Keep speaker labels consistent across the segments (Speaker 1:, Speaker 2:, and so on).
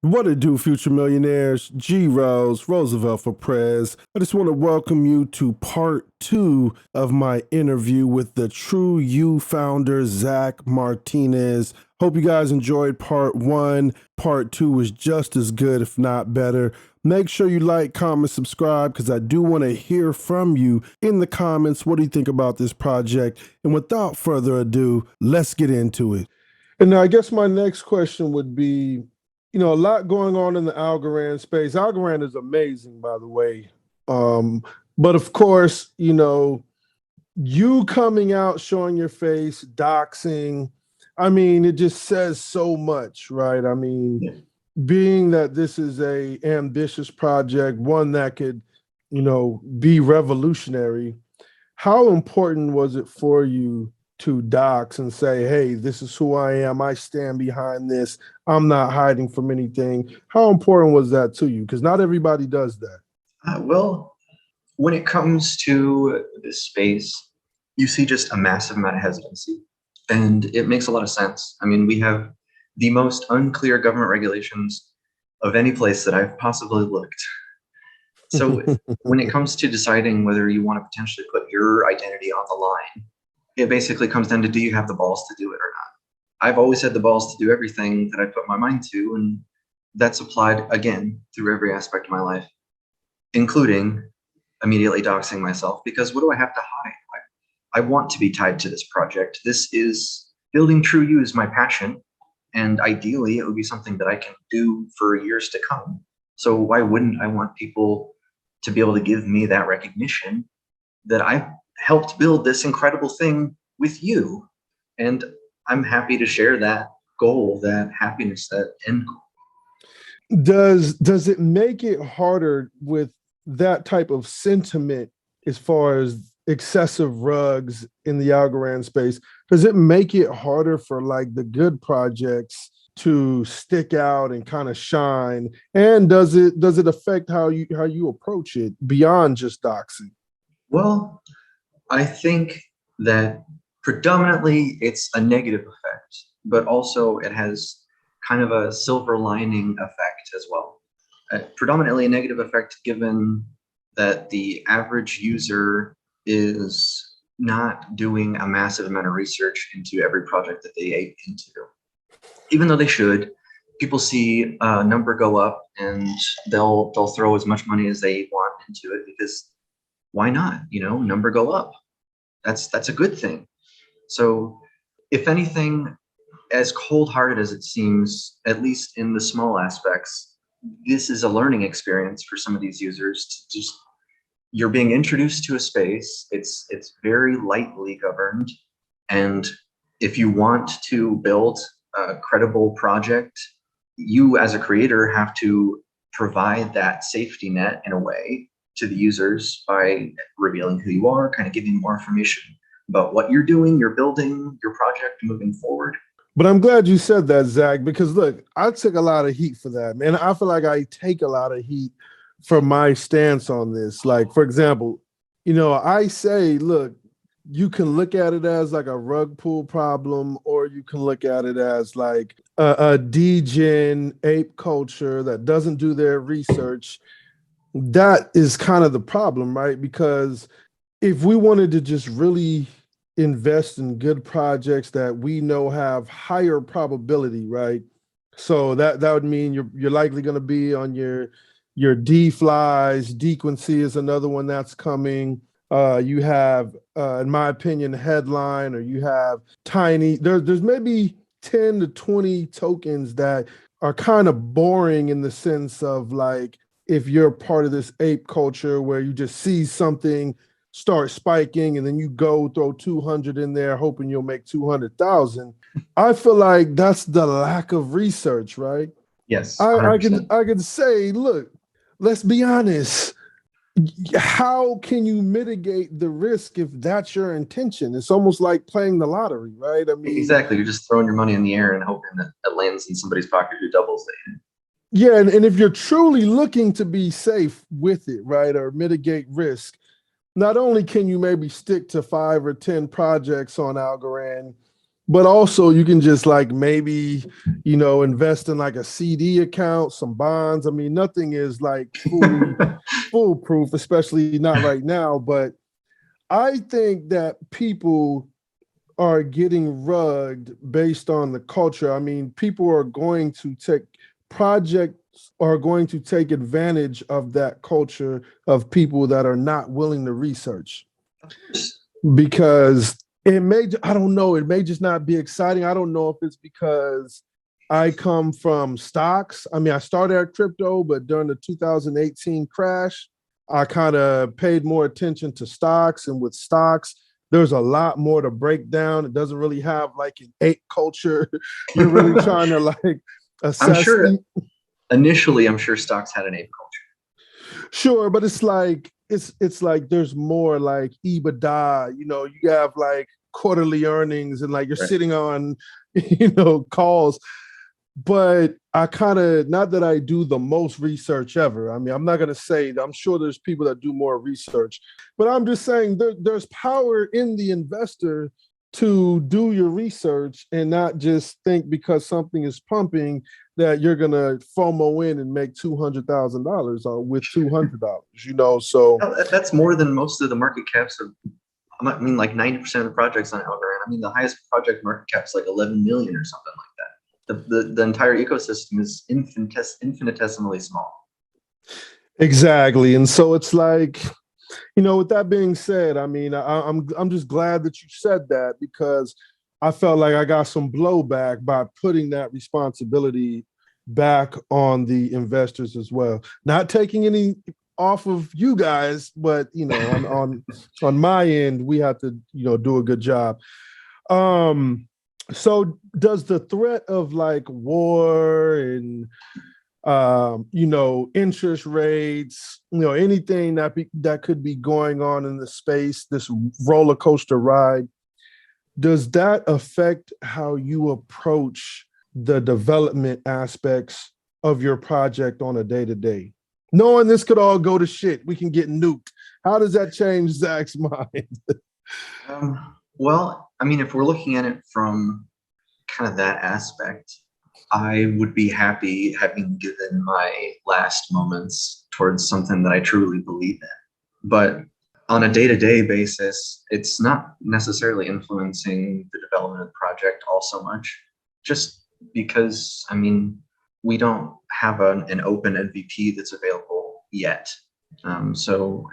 Speaker 1: What it do, future millionaires? G Rose, Roosevelt for Prez. I just want to welcome you to part 2 of my interview with the TruYou founder, Zach Martinez. Hope you guys enjoyed part 1. Part 2 was just as good, if not better. Make sure you like, comment, subscribe, because I do want to hear from you in the comments. What do you think about this project? And without further ado, let's get into it. And I guess my next question would be, a lot going on in the Algorand space. Algorand is amazing, by the way. But of course, you coming out, showing your face, doxing, it just says so much, right? Being that this is a ambitious project, one that could, be revolutionary, how important was it for you to dox and say, hey, this is who I am. I stand behind this. I'm not hiding from anything. How important was that to you? Because not everybody does that.
Speaker 2: Well, when it comes to this space, you see just a massive amount of hesitancy, and it makes a lot of sense. We have the most unclear government regulations of any place that I've possibly looked. So when it comes to deciding whether you want to potentially put your identity on the line, it basically comes down to, do you have the balls to do it or not? I've always had the balls to do everything that I put my mind to, and that's applied again through every aspect of my life, including immediately doxing myself, because what do I have to hide? I want to be tied to this project. This is building TruYou is my passion, and ideally it would be something that I can do for years to come. So why wouldn't I want people to be able to give me that recognition that I helped build this incredible thing with you? And I'm happy to share that goal, that happiness, that end goal.
Speaker 1: Does it make it harder with that type of sentiment as far as excessive rugs in the Algorand space? Does it make it harder for like the good projects to stick out and kind of shine? And does it affect how you approach it beyond just doxing?
Speaker 2: Well, I think that predominantly it's a negative effect, but also it has kind of a silver lining effect as well. Predominantly a negative effect, given that the average user is not doing a massive amount of research into every project that they ate into. Even though they should, people see a number go up and they'll throw as much money as they want into it, because why not? Number go up. That's a good thing. So if anything, as cold-hearted as it seems, at least in the small aspects, this is a learning experience for some of these users. You're being introduced to a space. It's very lightly governed, and if you want to build a credible project, you as a creator have to provide that safety net in a way to the users by revealing who you are, kind of giving more information about what you're doing, you're building, your project moving forward.
Speaker 1: But I'm glad you said that, Zach, because look, I took a lot of heat for that, man. I feel like I take a lot of heat for my stance on this. Like, for example, I say, look, you can look at it as like a rug pull problem, or you can look at it as like a degen ape culture that doesn't do their research. That is kind of the problem, right? Because if we wanted to just really invest in good projects that we know have higher probability, right? So that would mean you're likely going to be on your D flies. Dequency is another one that's coming. You have, in my opinion, Headline, or you have Tiny. There's maybe 10 to 20 tokens that are kind of boring in the sense of like, if you're part of this ape culture where you just see something start spiking and then you go throw 200 in there hoping you'll make 200,000. I feel like that's the lack of research, right?
Speaker 2: Yes,
Speaker 1: I can say, look, let's be honest. How can you mitigate the risk if that's your intention? It's almost like playing the lottery, right?
Speaker 2: Exactly. You're just throwing your money in the air and hoping that it lands in somebody's pocket who doubles it.
Speaker 1: Yeah, and if you're truly looking to be safe with it, right, or mitigate risk, not only can you maybe stick to 5 or 10 projects on Algorand, But also you can just like maybe, invest in like a CD account, some bonds. I mean, nothing is like fully foolproof, especially not right now. But I think that people are getting rugged based on the culture. I mean, people are going to take projects are going to take advantage of that culture of people that are not willing to research
Speaker 2: Of course.
Speaker 1: because I don't know, it may just not be exciting. I don't know if it's because I come from stocks. I mean, I started at crypto, but during the 2018 crash, I kind of paid more attention to stocks. And with stocks, there's a lot more to break down. It doesn't really have like an ape culture. You're really trying to like
Speaker 2: I'm
Speaker 1: assess.
Speaker 2: sure initially, I'm sure stocks had an ape culture.
Speaker 1: Sure, but it's like there's more like EBITDA. You have like quarterly earnings and like you're
Speaker 2: Right.
Speaker 1: sitting on calls. But I kind of, not that I do the most research ever. I mean, I'm not going to say that. I'm sure there's people that do more research, but I'm just saying there's power in the investor to do your research and not just think because something is pumping that you're going to FOMO in and make $200,000 with $200, so.
Speaker 2: That's more than most of the market caps of. I mean, like 90% of the projects on Algorand. I mean, the highest project market cap is like 11 million or something like that. The entire ecosystem is infinitesimally small.
Speaker 1: Exactly. And so it's like, with that being said, I mean, I'm just glad that you said that because I felt like I got some blowback by putting that responsibility back on the investors as well. Not taking any off of you guys, but on my end, we have to do a good job. So does the threat of like war and interest rates, anything that could be going on in the space, this roller coaster ride, does that affect how you approach the development aspects of your project on a day to day? Knowing this could all go to shit, we can get nuked. How does that change Zach's mind?
Speaker 2: Well, I mean, if we're looking at it from kind of that aspect, I would be happy having given my last moments towards something that I truly believe in. But on a day-to-day basis, it's not necessarily influencing the development of the project all so much, just because, I mean, we don't have an open MVP that's available yet. So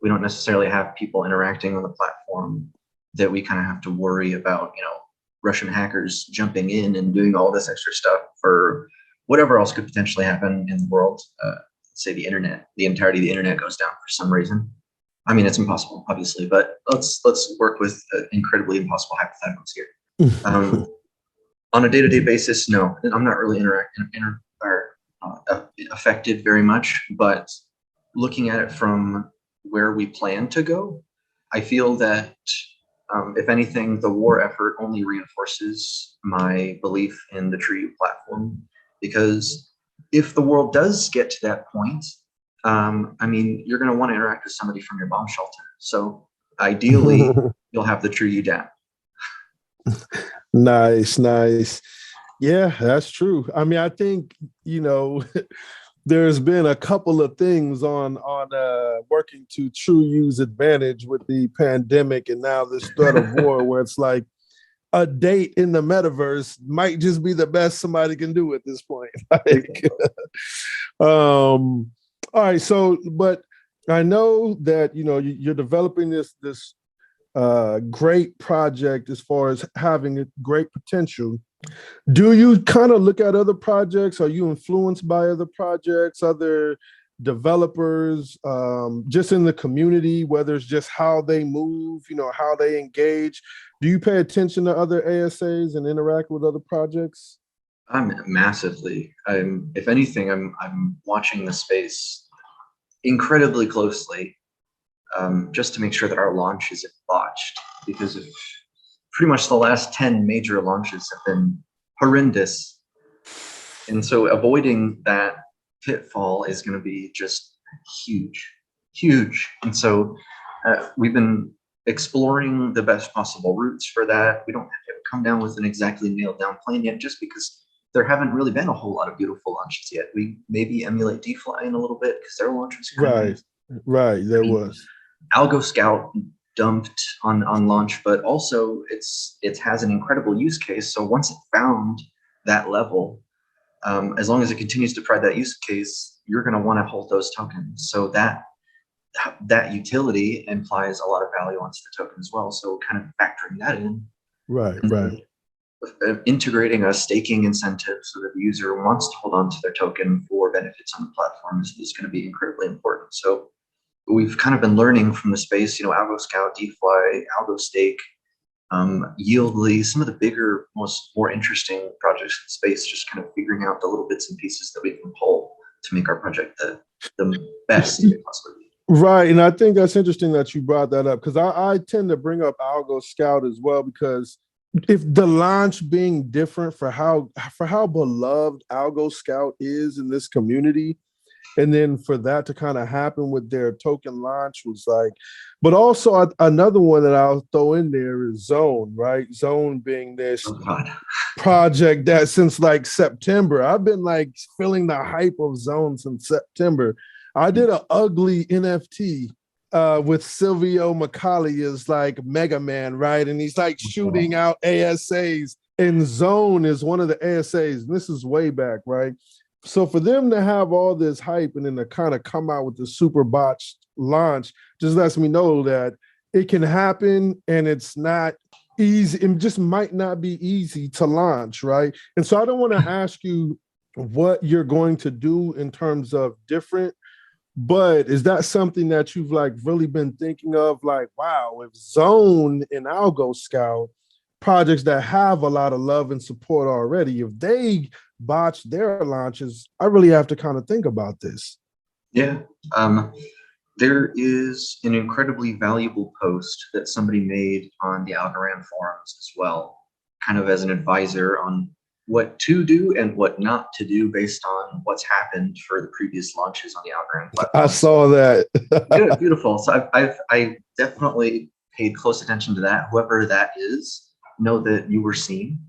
Speaker 2: we don't necessarily have people interacting on the platform that we kind of have to worry about, Russian hackers jumping in and doing all this extra stuff for whatever else could potentially happen in the world. Say the entirety of the internet goes down for some reason. I mean, it's impossible, obviously, but let's work with incredibly impossible hypotheticals here. On a day-to-day basis, no, I'm not really affected very much. But looking at it from where we plan to go, I feel that if anything, the war effort only reinforces my belief in the TruYou platform, because if the world does get to that point, I mean, you're going to want to interact with somebody from your bomb shelter. So ideally, you'll have the TruYou dApp.
Speaker 1: Nice. Yeah, that's true. I mean, I think, there's been a couple of things on working to TruYou's advantage with the pandemic and now this threat of war where it's like a date in the metaverse might just be the best somebody can do at this point. All right. So, but I know that, you're developing this great project as far as having a great potential. Do you kind of look at other projects? Are you influenced by other projects, other developers, just in the community, whether it's just how they move, how they engage? Do you pay attention to other ASAs and interact with other projects?
Speaker 2: I'm massively. If anything, I'm watching the space incredibly closely, just to make sure that our launch isn't botched, because of pretty much the last 10 major launches have been horrendous. And so avoiding that pitfall is going to be just huge. And so we've been exploring the best possible routes for that. We don't have to come down with an exactly nailed down plan yet, just because there haven't really been a whole lot of beautiful launches yet. We maybe emulate DeFi in a little bit because their launch was kind of
Speaker 1: Right.
Speaker 2: nice.
Speaker 1: Right. There was.
Speaker 2: Algo Scout dumped on launch, but also it has an incredible use case. So once it found that level, as long as it continues to provide that use case, you're going to want to hold those tokens. So that utility implies a lot of value onto the token as well. So kind of factoring that in,
Speaker 1: Right.
Speaker 2: and
Speaker 1: Right.
Speaker 2: integrating a staking incentive so that the user wants to hold on to their token for benefits on the platform is going to be incredibly important. So we've kind of been learning from the space, Algo Scout, DeFi, Algo Stake, Yieldly, some of the bigger, more interesting projects in space, just kind of figuring out the little bits and pieces that we can pull to make our project the best it could possibly be.
Speaker 1: Right. And I think that's interesting that you brought that up, because I tend to bring up Algo Scout as well, because if the launch being different for how beloved Algo Scout is in this community, and then for that to kind of happen with their token launch was like, but also another one that I'll throw in there is Zone, right? Zone being this project that since like September, I've been like feeling the hype of Zone since September. I did an ugly NFT with Silvio Macaulay as like Mega Man, right? And he's like shooting out ASAs, and Zone is one of the ASAs. And this is way back, right? So for them to have all this hype and then to kind of come out with the super botched launch just lets me know that it can happen, and it's not easy. It just might not be easy to launch, right? And so I don't want to ask you what you're going to do in terms of different, but is that something that you've like really been thinking of? Like, wow, if Zone and Algo Scout, projects that have a lot of love and support already, if they botch their launches, I really have to kind of think about this.
Speaker 2: Yeah. There is an incredibly valuable post that somebody made on the Algorand forums as well, kind of as an advisor on what to do and what not to do based on what's happened for the previous launches on the Algorand platform.
Speaker 1: I saw that.
Speaker 2: Good, beautiful. So I definitely paid close attention to that. Whoever that is, know that you were seen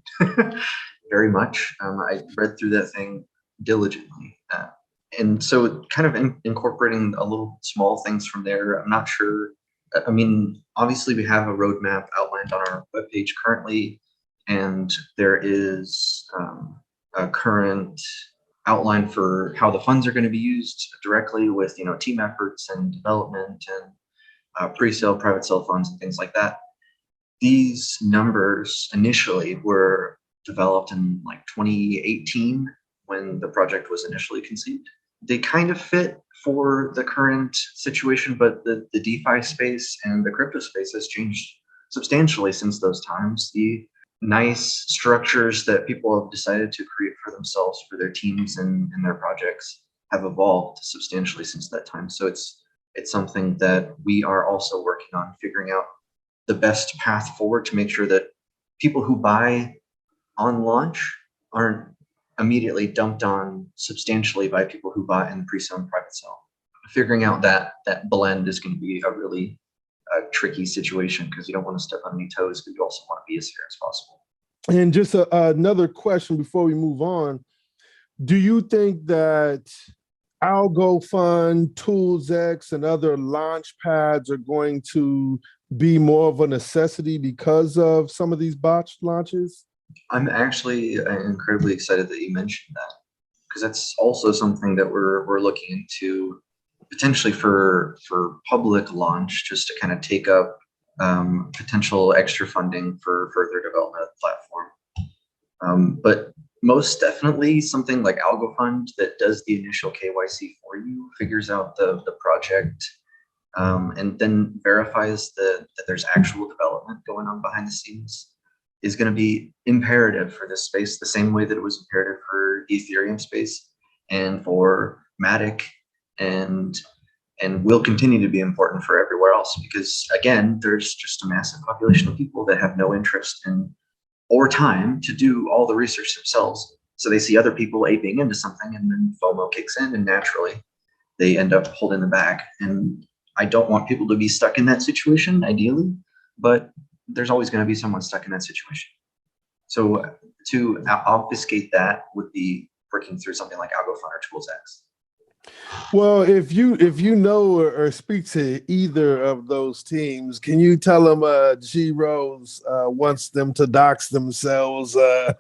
Speaker 2: very much. I read through that thing diligently. And so kind of incorporating a little small things from there. I'm not sure. I mean, obviously we have a roadmap outlined on our webpage currently, and there is a current outline for how the funds are going to be used directly with, team efforts and development and pre-sale, private sale funds and things like that. These numbers initially were developed in like 2018 when the project was initially conceived. They kind of fit for the current situation, but the DeFi space and the crypto space has changed substantially since those times. The nice structures that people have decided to create for themselves, for their teams and their projects, have evolved substantially since that time. So it's something that we are also working on, figuring out the best path forward to make sure that people who buy on launch aren't immediately dumped on substantially by people who buy in the pre-sale and private sale. Figuring out that blend is going to be a really tricky situation, because you don't want to step on any toes, but you also want to be as fair as possible.
Speaker 1: And just another question before we move on. Do you think that Algo Fund, ToolsX, and other launch pads are going to be more of a necessity because of some of these botched launches?
Speaker 2: I'm actually incredibly excited that you mentioned that, because that's also something that we're looking into potentially for public launch, just to kind of take up potential extra funding for further development of the platform. But most definitely something like Algo Fund that does the initial KYC for you, figures out the project, and then verifies that there's actual development going on behind the scenes, is going to be imperative for this space, the same way that it was imperative for the Ethereum space and for Matic, and will continue to be important for everywhere else, because again, there's just a massive population of people that have no interest in or time to do all the research themselves. So they see other people aping into something, and then FOMO kicks in, and naturally they end up holding the bag. And I don't want people to be stuck in that situation, ideally. but there's always going to be someone stuck in that situation. So to obfuscate that would be working through something like Algorand or ToolsX.
Speaker 1: Well, if you know or speak to either of those teams, can you tell them G Rose wants them to dox themselves?
Speaker 2: Yeah.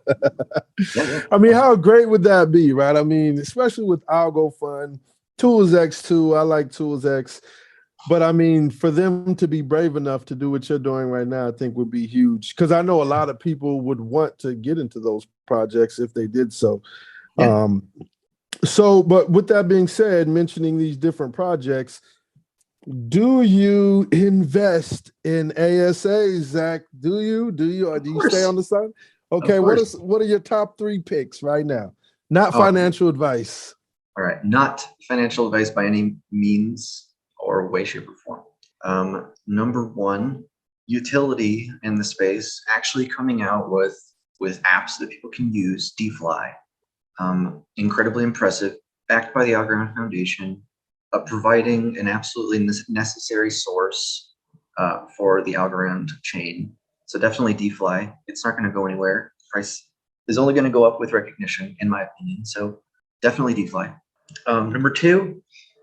Speaker 1: I mean, how great would that be, right? I mean, especially with Algo Fund, ToolsX too. I like ToolsX. But I mean, for them to be brave enough to do what you're doing right now, I think would be huge. Because I know a lot of people would want to get into those projects if they did so.
Speaker 2: Yeah.
Speaker 1: But with that being said, mentioning these different projects, do you invest in ASAs, Zach? Do you, or
Speaker 2: Of
Speaker 1: do you stay on
Speaker 2: course.
Speaker 1: the side?
Speaker 2: Of
Speaker 1: Okay,
Speaker 2: course.
Speaker 1: what are your top 3 picks right now? Not
Speaker 2: Oh,
Speaker 1: financial advice.
Speaker 2: all right. Not financial advice by any means or way, shape, or form. Number one, utility in the space, actually coming out with apps that people can use, DeFi. Incredibly impressive, backed by the Algorand Foundation, providing an absolutely necessary source for the Algorand chain. So definitely DeFi. It's not going to go anywhere. Price is only going to go up with recognition, in my opinion. So definitely DeFi. Number two,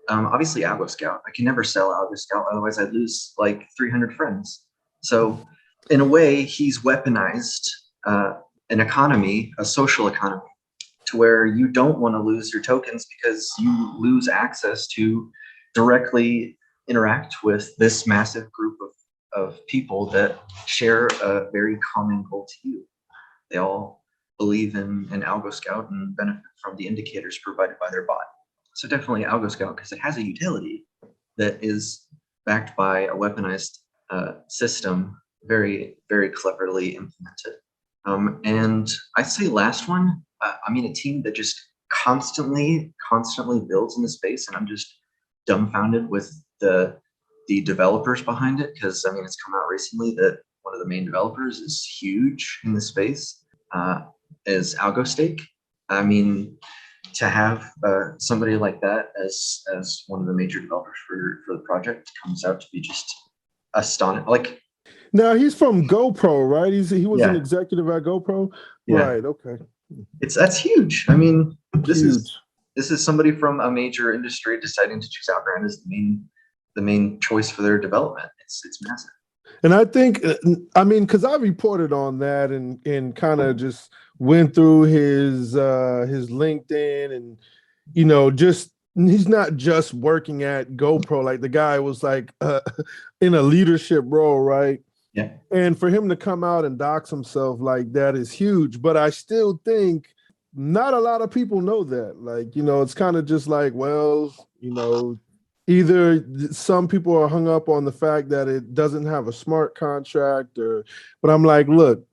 Speaker 2: obviously Algo Scout. I can never sell Algo Scout, otherwise I'd lose like 300 friends. So in a way, he's weaponized an economy, a social economy, to where you don't want to lose your tokens because you lose access to directly interact with this massive group of people that share a very common goal to you. They all believe in Algo Scout and benefit from the indicators provided by their bot. So definitely Algo Scout, because it has a utility that is backed by a weaponized system, very, very cleverly implemented. And I say last one, I mean, a team that just constantly builds in the space, and I'm just dumbfounded with the developers behind it, because I mean, it's come out recently that one of the main developers is huge in the space, is AlgoStake. I mean, to have somebody like that as one of the major developers for the project comes out to be just astonishing. Like,
Speaker 1: Now he's from GoPro, right? He was an
Speaker 2: yeah,
Speaker 1: executive at GoPro.
Speaker 2: yeah,
Speaker 1: Right. Okay.
Speaker 2: that's huge. I mean, this
Speaker 1: Huge.
Speaker 2: is somebody from a major industry deciding to choose Algorand as the main choice for their development. It's massive.
Speaker 1: And I think, I mean, because I reported on that and kind of just went through his LinkedIn, and just he's not just working at GoPro. Like the guy was like in a leadership role, right?
Speaker 2: Yeah.
Speaker 1: And for him to come out and dox himself like that is huge. But I still think not a lot of people know that. Like, it's kind of just like, well, either some people are hung up on the fact that it doesn't have a smart contract, but I'm like, look,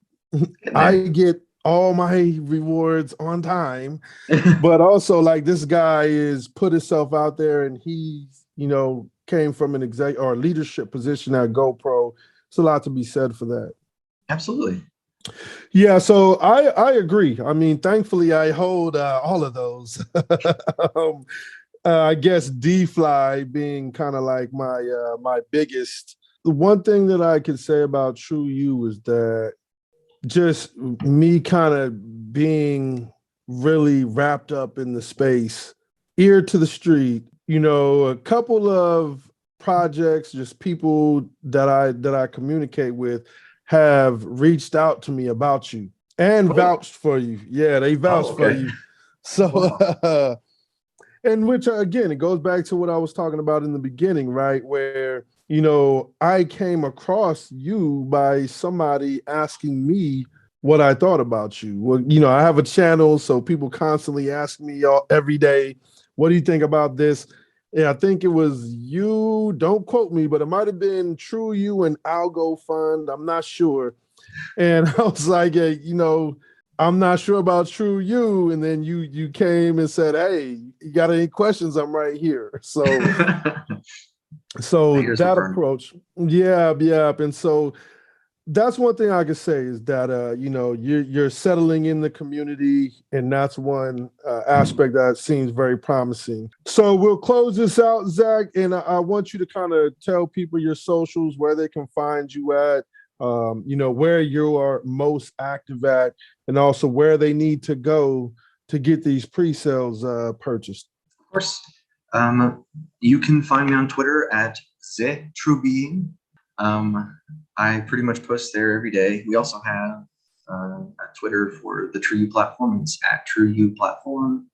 Speaker 1: I get all my rewards on time, but also like this guy is put himself out there, and he, came from an exec or leadership position at GoPro. It's a lot to be said for that.
Speaker 2: Absolutely.
Speaker 1: Yeah, so I agree. I mean, thankfully I hold all of those. I guess DFly being kind of like my biggest. The one thing that I could say about TruYou is that just me kind of being really wrapped up in the space, ear to the street, a couple of projects, just people that I communicate with have reached out to me about you and vouched for you. Yeah, they vouched for you. So
Speaker 2: Wow.
Speaker 1: and which again, it goes back to what I was talking about in the beginning, right? Where, I came across you by somebody asking me what I thought about you. Well, I have a channel, so people constantly ask me every day, what do you think about this? Yeah, I think it was you, don't quote me, but it might have been TruYou and Algo Fund. I'm not sure. And I was like, I'm not sure about TruYou. And then you came and said, hey, you got any questions? I'm right here. So
Speaker 2: My ears were
Speaker 1: that
Speaker 2: burning.
Speaker 1: approach, yeah. And so That's one thing I could say is that you know, you're settling in the community, and that's one aspect that seems very promising. So we'll close this out, Zach, and I want you to kind of tell people your socials, where they can find you at, you know, where you are most active at, and also where they need to go to get these pre-sales purchased.
Speaker 2: Of course, you can find me on Twitter at TruBeing. I pretty much post there every day. We also have a Twitter for the TruYou platform. It's at TruYou platform.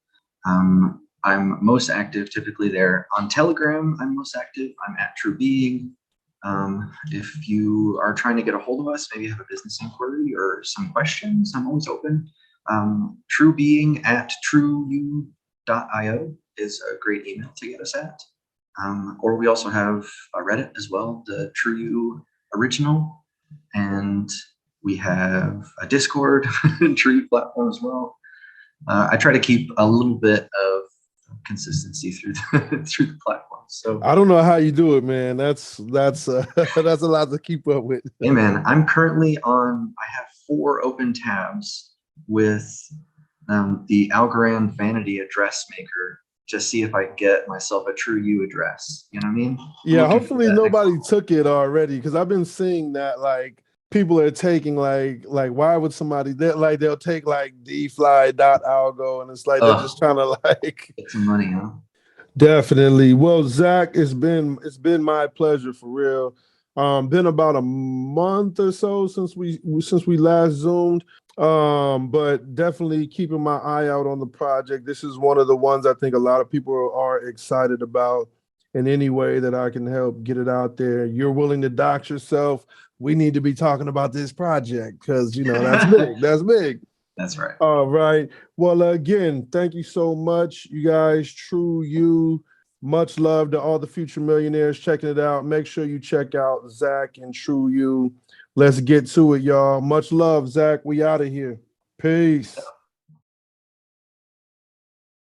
Speaker 2: I'm most active typically there. On Telegram, I'm most active. I'm at TruBeing. If you are trying to get a hold of us, maybe have a business inquiry or some questions, I'm always open. TruBeing at TruYou.io is a great email to get us at. Or we also have a Reddit as well, the TruYou original, and we have a Discord, TruYou platform as well. I try to keep a little bit of consistency through through the platform. So
Speaker 1: I don't know how you do it, man. That's that's a lot to keep up with.
Speaker 2: hey man, I'm currently on. I have 4 open tabs with the Algorand vanity address maker. Just see if I can get myself a TruYou address. You know what I mean?
Speaker 1: Yeah, hopefully nobody took it already, because I've been seeing that like people are taking like why would somebody that like they'll take like dfly.algo, and it's like they're just trying to like
Speaker 2: get some money, huh?
Speaker 1: definitely. Well, Zach, it's been my pleasure for real. Been about a month or so since we last zoomed. But definitely keeping my eye out on the project. This is one of the ones I think a lot of people are excited about. In any way that I can help get it out there, you're willing to dox yourself. We need to be talking about this project because you know that's big. That's big.
Speaker 2: That's right.
Speaker 1: All right. Well, again, thank you so much, you guys. TruYou. Much love to all the future millionaires checking it out. Make sure you check out Zach and TruYou. Let's get to it, y'all. Much love, Zach. We out of here. Peace.